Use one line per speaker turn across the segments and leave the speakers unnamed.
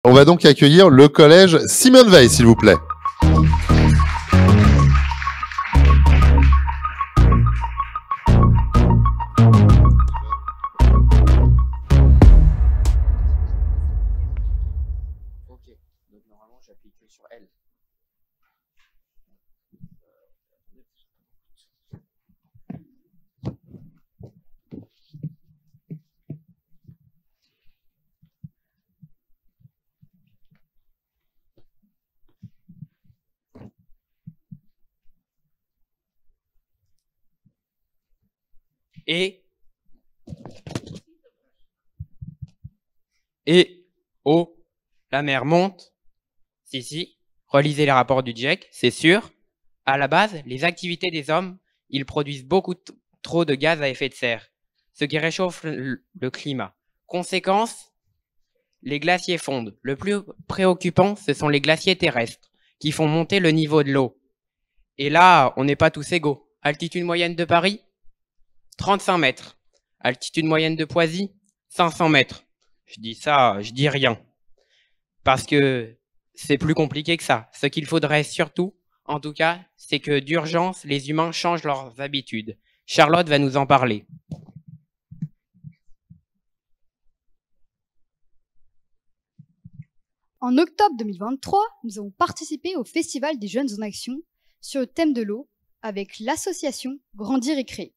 On va donc accueillir le collège Simone Veil, s'il vous plaît.
Ok, donc normalement j'appuie que sur L. Oh, la mer monte. Si, relisez les rapports du GIEC, c'est sûr. À la base, les activités des hommes, ils produisent beaucoup trop de gaz à effet de serre, ce qui réchauffe le climat. Conséquence, les glaciers fondent. Le plus préoccupant, ce sont les glaciers terrestres, qui font monter le niveau de l'eau. Et là, on n'est pas tous égaux. Altitude moyenne de Paris, 35 mètres. Altitude moyenne de Poissy, 500 mètres. Je dis ça, je dis rien. Parce que c'est plus compliqué que ça. Ce qu'il faudrait surtout, en tout cas, c'est que d'urgence, les humains changent leurs habitudes. Charlotte va nous en parler.
En octobre 2023, nous avons participé au Festival des Jeunes en Action sur le thème de l'eau avec l'association Grandir et Créer.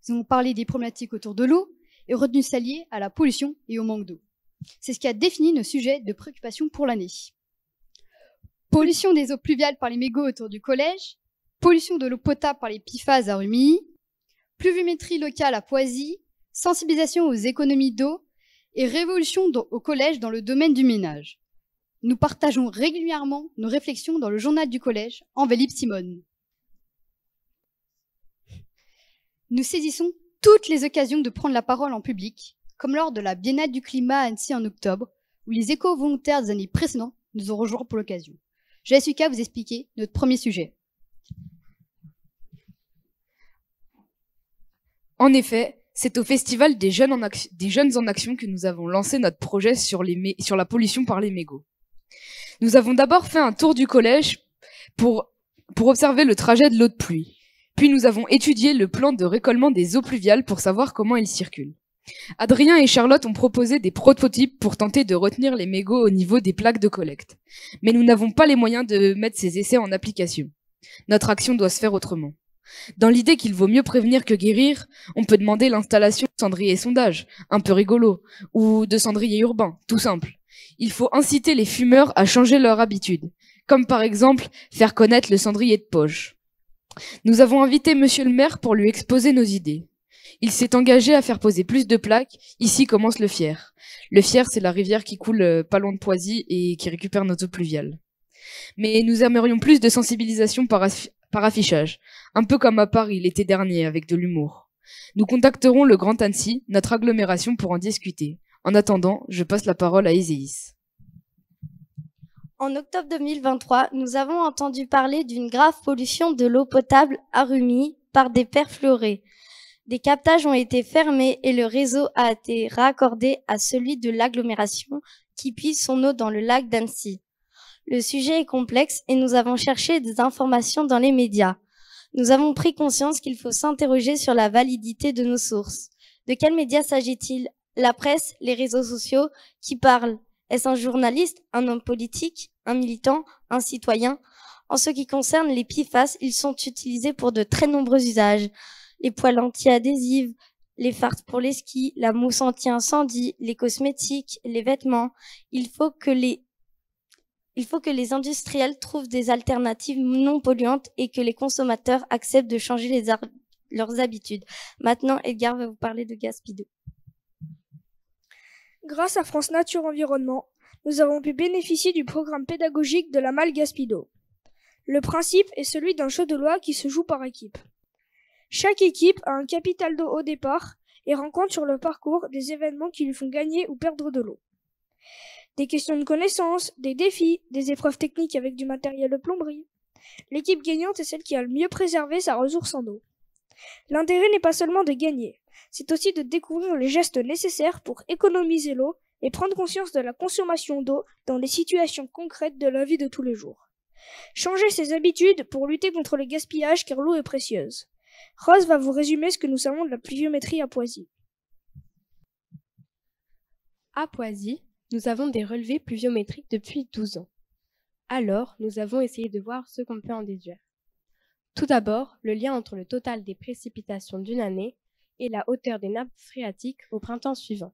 Nous avons parlé des problématiques autour de l'eau et retenu ça lié à la pollution et au manque d'eau. C'est ce qui a défini nos sujets de préoccupation pour l'année. Pollution des eaux pluviales par les mégots autour du collège, pollution de l'eau potable par les PFAS à Rumilly, pluviométrie locale à Poissy, sensibilisation aux économies d'eau et révolution au collège dans le domaine du ménage. Nous partageons régulièrement nos réflexions dans le journal du collège Enveloppe Simone. Nous saisissons toutes les occasions de prendre la parole en public, comme lors de la Biennale du climat à Annecy en octobre, où les éco-volontaires des années précédentes nous ont rejoints pour l'occasion. Je laisse Lucas vous expliquer notre premier sujet.
En effet, c'est au Festival des Jeunes en Action que nous avons lancé notre projet sur la pollution par les mégots. Nous avons d'abord fait un tour du collège pour observer le trajet de l'eau de pluie. Puis nous avons étudié le plan de récollement des eaux pluviales pour savoir comment ils circulent. Adrien et Charlotte ont proposé des prototypes pour tenter de retenir les mégots au niveau des plaques de collecte. Mais nous n'avons pas les moyens de mettre ces essais en application. Notre action doit se faire autrement. Dans l'idée qu'il vaut mieux prévenir que guérir, on peut demander l'installation de cendriers sondage, un peu rigolo, ou de cendriers urbains, tout simple. Il faut inciter les fumeurs à changer leur habitude, comme par exemple faire connaître le cendrier de poche. Nous avons invité monsieur le maire pour lui exposer nos idées. Il s'est engagé à faire poser plus de plaques. Ici commence le Fier. Le Fier, c'est la rivière qui coule pas loin de Poissy et qui récupère nos eaux pluviales. Mais nous aimerions plus de sensibilisation par affichage, un peu comme à Paris l'été dernier avec de l'humour. Nous contacterons le Grand Annecy, notre agglomération, pour en discuter. En attendant, je passe la parole à Éséis.
En octobre 2023, nous avons entendu parler d'une grave pollution de l'eau potable à Rumilly par des perfluorés. Des captages ont été fermés et le réseau a été raccordé à celui de l'agglomération qui puise son eau dans le lac d'Annecy. Le sujet est complexe et nous avons cherché des informations dans les médias. Nous avons pris conscience qu'il faut s'interroger sur la validité de nos sources. De quels médias s'agit-il? La presse, les réseaux sociaux, qui parlent? Est-ce un journaliste, un homme politique, un militant, un citoyen? En ce qui concerne les PFAS, ils sont utilisés pour de très nombreux usages. Les poêles anti-adhésives, les fardes pour les skis, la mousse anti-incendie, les cosmétiques, les vêtements. Il faut que les industriels trouvent des alternatives non polluantes et que les consommateurs acceptent de changer leurs habitudes. Maintenant, Edgar va vous parler de gaspillage.
Grâce à France Nature Environnement, nous avons pu bénéficier du programme pédagogique de la Malle Gaspido. Le principe est celui d'un jeu de loi qui se joue par équipe. Chaque équipe a un capital d'eau au départ et rencontre sur le parcours des événements qui lui font gagner ou perdre de l'eau. Des questions de connaissances, des défis, des épreuves techniques avec du matériel de plomberie. L'équipe gagnante est celle qui a le mieux préservé sa ressource en eau. L'intérêt n'est pas seulement de gagner, c'est aussi de découvrir les gestes nécessaires pour économiser l'eau et prendre conscience de la consommation d'eau dans des situations concrètes de la vie de tous les jours. Changer ses habitudes pour lutter contre le gaspillage car l'eau est précieuse. Rose va vous résumer ce que nous savons de la pluviométrie à Poisy.
À Poisy, nous avons des relevés pluviométriques depuis 12 ans. Alors, nous avons essayé de voir ce qu'on peut en déduire. Tout d'abord, le lien entre le total des précipitations d'une année et la hauteur des nappes phréatiques au printemps suivant.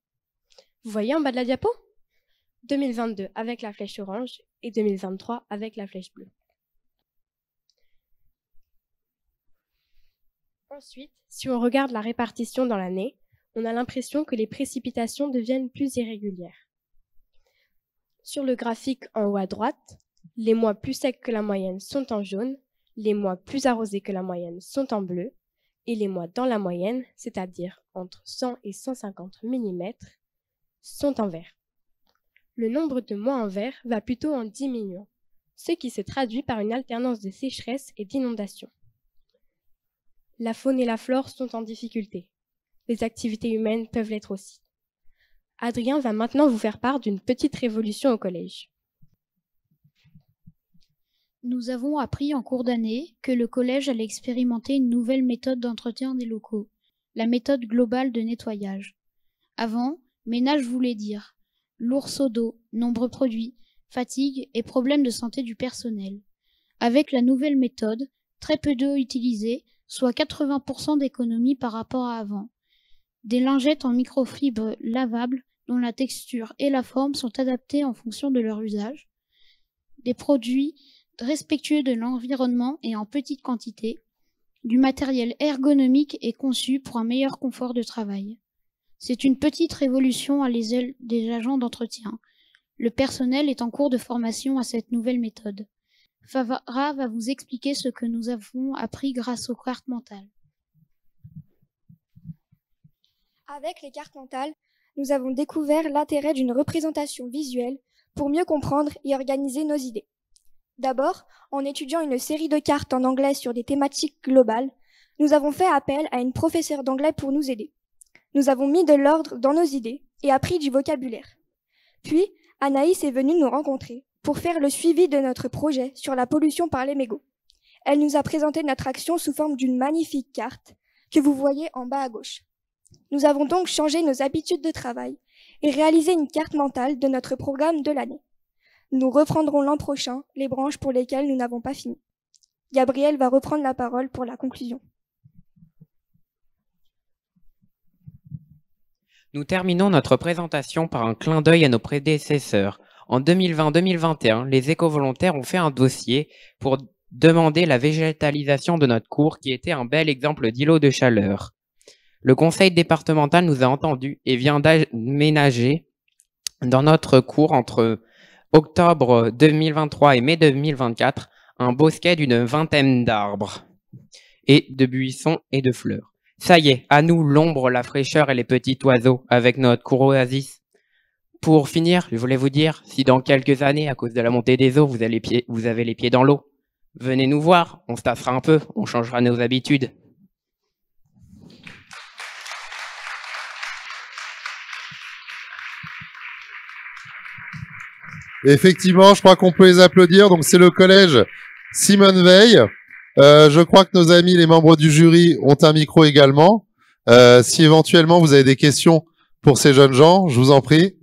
Vous voyez en bas de la diapo ? 2022 avec la flèche orange et 2023 avec la flèche bleue. Ensuite, si on regarde la répartition dans l'année, on a l'impression que les précipitations deviennent plus irrégulières. Sur le graphique en haut à droite, les mois plus secs que la moyenne sont en jaune, les mois plus arrosés que la moyenne sont en bleu, et les mois dans la moyenne, c'est-à-dire entre 100 et 150 mm, sont en vert. Le nombre de mois en vert va plutôt en diminuant, ce qui se traduit par une alternance de sécheresse et d'inondations. La faune et la flore sont en difficulté. Les activités humaines peuvent l'être aussi. Adrien va maintenant vous faire part d'une petite révolution au collège.
Nous avons appris en cours d'année que le collège allait expérimenter une nouvelle méthode d'entretien des locaux, la méthode globale de nettoyage. Avant, ménage voulait dire lourceau d'eau, nombreux produits, fatigue et problèmes de santé du personnel. Avec la nouvelle méthode, très peu d'eau utilisée, soit 80% d'économie par rapport à avant. Des lingettes en microfibre lavables dont la texture et la forme sont adaptées en fonction de leur usage. Des produits respectueux de l'environnement et en petite quantité. Du matériel ergonomique et conçu pour un meilleur confort de travail. C'est une petite révolution à l'échelle des agents d'entretien. Le personnel est en cours de formation à cette nouvelle méthode. Favara va vous expliquer ce que nous avons appris grâce aux cartes mentales.
Avec les cartes mentales, nous avons découvert l'intérêt d'une représentation visuelle pour mieux comprendre et organiser nos idées. D'abord, en étudiant une série de cartes en anglais sur des thématiques globales, nous avons fait appel à une professeure d'anglais pour nous aider. Nous avons mis de l'ordre dans nos idées et appris du vocabulaire. Puis, Anaïs est venue nous rencontrer pour faire le suivi de notre projet sur la pollution par les mégots. Elle nous a présenté notre action sous forme d'une magnifique carte que vous voyez en bas à gauche. Nous avons donc changé nos habitudes de travail et réalisé une carte mentale de notre programme de l'année. Nous reprendrons l'an prochain les branches pour lesquelles nous n'avons pas fini. Gabriel va reprendre la parole pour la conclusion.
Nous terminons notre présentation par un clin d'œil à nos prédécesseurs. En 2020-2021, les éco-volontaires ont fait un dossier pour demander la végétalisation de notre cours qui était un bel exemple d'îlot de chaleur. Le conseil départemental nous a entendus et vient d'aménager dans notre cours entre octobre 2023 et mai 2024 un bosquet d'une vingtaine d'arbres et de buissons et de fleurs. Ça y est, à nous l'ombre, la fraîcheur et les petits oiseaux avec notre cours oasis. Pour finir, je voulais vous dire, si dans quelques années, à cause de la montée des eaux, vous avez les pieds dans l'eau, venez nous voir, on se tassera un peu, on changera nos habitudes.
Effectivement, je crois qu'on peut les applaudir. Donc, c'est le collège Simone Veil. Je crois que nos amis, les membres du jury, ont un micro également. Si éventuellement vous avez des questions pour ces jeunes gens, je vous en prie.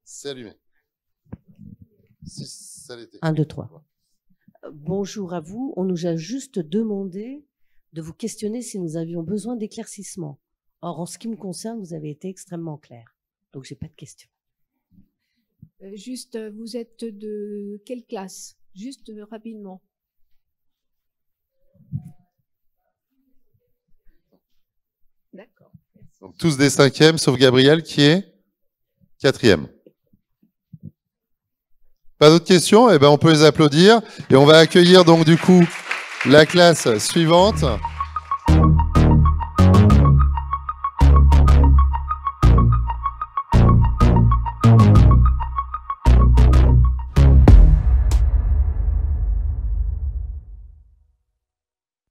C'est allumé. Si ça l'était.
1, 2, 3. Bonjour à vous. On nous a juste demandé de vous questionner si nous avions besoin d'éclaircissement. Or, en ce qui me concerne, vous avez été extrêmement clair. Donc, j'ai pas de questions.
Juste, vous êtes de quelle classe? Juste rapidement. D'accord.
Donc, tous des 5e, sauf Gabriel qui est 4e. Pas d'autres questions? Eh ben, on peut les applaudir. Et on va accueillir donc du coup la classe suivante.